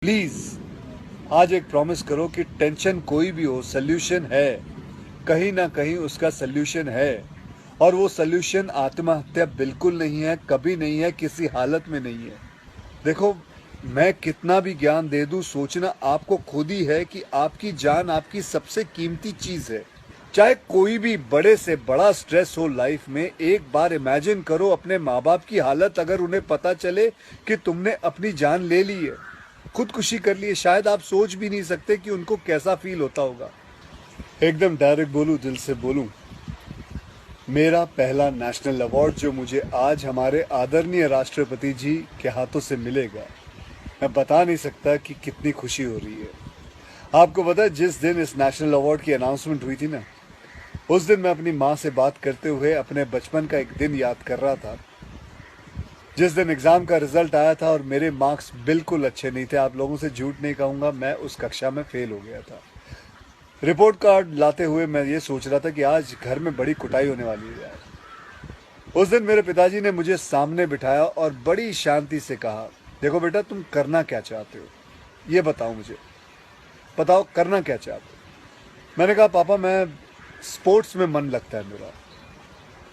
Please आज एक promise करो कि टेंशन कोई भी हो, सोल्यूशन है, कहीं ना कहीं उसका सोल्यूशन है। और वो सोल्यूशन आत्महत्या बिल्कुल नहीं है, कभी नहीं है, किसी हालत में नहीं है। देखो, मैं कितना भी ज्ञान दे दूं, सोचना आपको खुद ही है कि आपकी जान आपकी सबसे कीमती चीज है। चाहे कोई भी बड़े से बड़ा स्ट्रेस हो लाइफ में, एक बार इमेजिन करो अपने माँ बाप की हालत अगर उन्हें पता चले कि तुमने अपनी जान ले ली है, खुदकुशी कर ली है। शायद आप सोच भी नहीं सकते कि उनको कैसा फील होता होगा। एकदम डायरेक्ट बोलूं, दिल से बोलूं, मेरा पहला नेशनल अवार्ड जो मुझे आज हमारे आदरणीय राष्ट्रपति जी के हाथों से मिलेगा, मैं बता नहीं सकता कि कितनी खुशी हो रही है। आपको पता है, जिस दिन इस नेशनल अवार्ड की अनाउंसमेंट हुई थी ना, उस दिन मैं अपनी माँ से बात करते हुए अपने बचपन का एक दिन याद कर रहा था, जिस दिन एग्जाम का रिजल्ट आया था और मेरे मार्क्स बिल्कुल अच्छे नहीं थे। आप लोगों से झूठ नहीं कहूँगा, मैं उस कक्षा में फेल हो गया था। रिपोर्ट कार्ड लाते हुए मैं ये सोच रहा था कि आज घर में बड़ी कुटाई होने वाली है यार। उस दिन मेरे पिताजी ने मुझे सामने बिठाया और बड़ी शांति से कहा, देखो बेटा, तुम करना क्या चाहते हो, ये बताओ मुझे, बताओ करना क्या चाहते हो। मैंने कहा, पापा मैं स्पोर्ट्स में मन लगता है मेरा,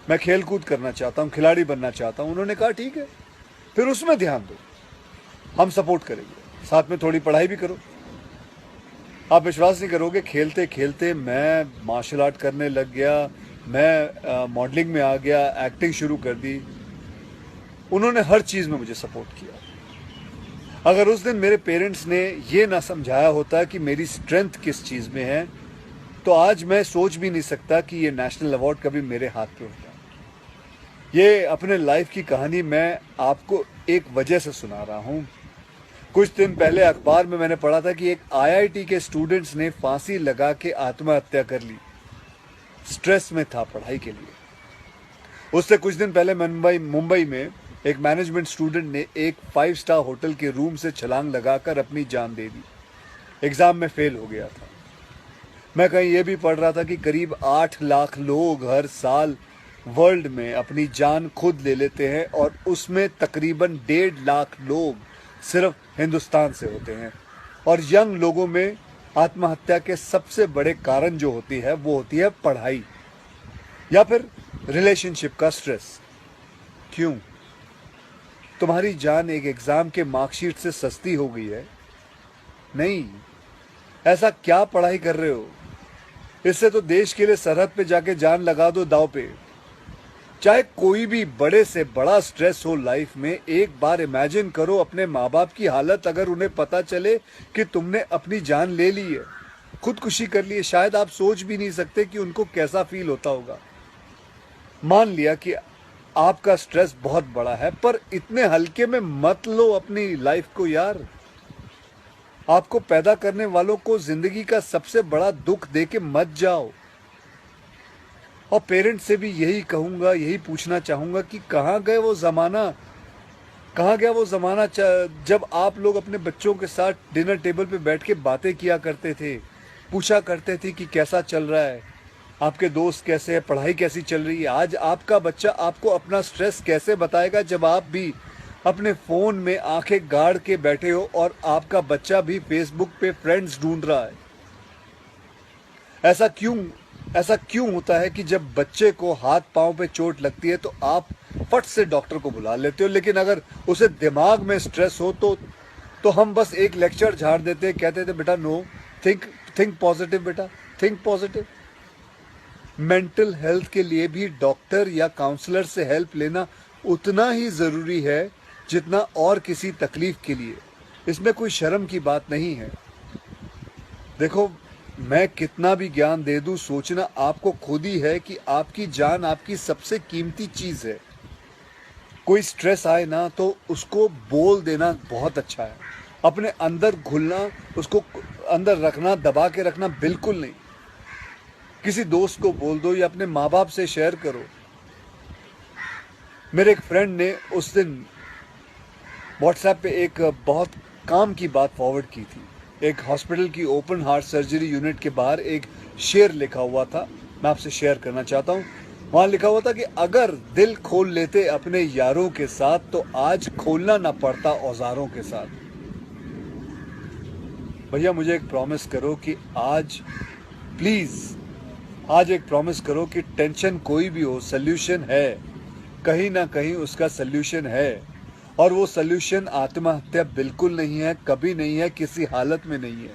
मैं खेल कूद करना चाहता हूँ, खिलाड़ी बनना चाहता हूँ। उन्होंने कहा, ठीक है, फिर उसमें ध्यान दो, हम सपोर्ट करेंगे, साथ में थोड़ी पढ़ाई भी करो। आप विश्वास नहीं करोगे, खेलते खेलते मैं मार्शल आर्ट करने लग गया, मैं मॉडलिंग में आ गया, एक्टिंग शुरू कर दी। उन्होंने हर चीज़ में मुझे सपोर्ट किया। अगर उस दिन मेरे पेरेंट्स ने ये ना समझाया होता कि मेरी स्ट्रेंथ किस चीज़ में है, तो आज मैं सोच भी नहीं सकता कि ये नेशनल अवार्ड कभी मेरे हाथ पे होता। ये अपने लाइफ की कहानी मैं आपको एक वजह से सुना रहा हूँ। कुछ दिन पहले अखबार में मैंने पढ़ा था कि एक आईआईटी के स्टूडेंट्स ने फांसी लगा के आत्महत्या कर ली, स्ट्रेस में था पढ़ाई के लिए। उससे कुछ दिन पहले मुंबई में एक मैनेजमेंट स्टूडेंट ने एक 5 स्टार होटल के रूम से छलांग लगाकर अपनी जान दे दी, एग्जाम में फेल हो गया था। मैं कहीं ये भी पढ़ रहा था कि करीब 8 लाख लोग हर साल वर्ल्ड में अपनी जान खुद ले लेते हैं और उसमें तकरीबन 1.5 लाख लोग सिर्फ हिंदुस्तान से होते हैं। और यंग लोगों में आत्महत्या के सबसे बड़े कारण जो होती है वो होती है पढ़ाई या फिर रिलेशनशिप का स्ट्रेस। क्यों? तुम्हारी जान एक एग्जाम के मार्कशीट से सस्ती हो गई है? नहीं। ऐसा क्या पढ़ाई कर रहे हो? इससे तो देश के लिए सरहद पे जाके जान लगा दो दांव पे। चाहे कोई भी बड़े से बड़ा स्ट्रेस हो लाइफ में, एक बार इमेजिन करो अपने माँ बाप की हालत अगर उन्हें पता चले कि तुमने अपनी जान ले ली है, खुदकुशी कर ली है। शायद आप सोच भी नहीं सकते कि उनको कैसा फील होता होगा। मान लिया कि आपका स्ट्रेस बहुत बड़ा है, पर इतने हल्के में मत लो अपनी लाइफ को यार। आपको पैदा करने वालों को जिंदगी का सबसे बड़ा दुख दे के मत जाओ। और पेरेंट्स से भी यही कहूंगा, यही पूछना चाहूंगा कि कहाँ गए वो जमाना, कहाँ गया वो जमाना जब आप लोग अपने बच्चों के साथ डिनर टेबल पे बैठ के बातें किया करते थे, पूछा करते थे कि कैसा चल रहा है, आपके दोस्त कैसे हैं, पढ़ाई कैसी चल रही है। आज आपका बच्चा आपको अपना स्ट्रेस कैसे बताएगा जब आप भी अपने फोन में आंखें गाड़ के बैठे हो और आपका बच्चा भी फेसबुक पे फ्रेंड्स ढूंढ रहा है। ऐसा क्यों होता है कि जब बच्चे को हाथ पांव पे चोट लगती है तो आप फट से डॉक्टर को बुला लेते हो, लेकिन अगर उसे दिमाग में स्ट्रेस हो तो हम बस एक लेक्चर झाड़ देते, कहते थे बेटा नो, थिंक पॉजिटिव बेटा, थिंक पॉजिटिव। मेंटल हेल्थ के लिए भी डॉक्टर या काउंसलर से हेल्प लेना उतना ही जरूरी है जितना और किसी तकलीफ के लिए। इसमें कोई शर्म की बात नहीं है। देखो, मैं कितना भी ज्ञान दे दूं, सोचना आपको खुद ही है कि आपकी जान आपकी सबसे कीमती चीज है। कोई स्ट्रेस आए ना तो उसको बोल देना बहुत अच्छा है। अपने अंदर घुलना, उसको अंदर रखना, दबा के रखना बिल्कुल नहीं। किसी दोस्त को बोल दो या अपने माँ बाप से शेयर करो। मेरे एक फ्रेंड ने उस दिन व्हाट्सएप पे एक बहुत काम की बात फॉरवर्ड की थी। एक हॉस्पिटल की ओपन हार्ट सर्जरी यूनिट के बाहर एक शेर लिखा हुआ था, मैं आपसे शेयर करना चाहता हूँ। वहां लिखा हुआ था कि अगर दिल खोल लेते अपने यारों के साथ तो आज खोलना ना पड़ता औजारों के साथ। भैया मुझे एक प्रॉमिस करो कि आज प्लीज़ आज एक प्रॉमिस करो कि टेंशन कोई भी हो, सल्यूशन है, कहीं ना कहीं उसका सल्यूशन है। और वो सल्यूशन आत्महत्या बिल्कुल नहीं है, कभी नहीं है, किसी हालत में नहीं है।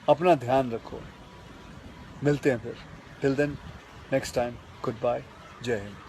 अपना ध्यान रखो, मिलते हैं फिर। Till then, next time, good bye, जय हिंद।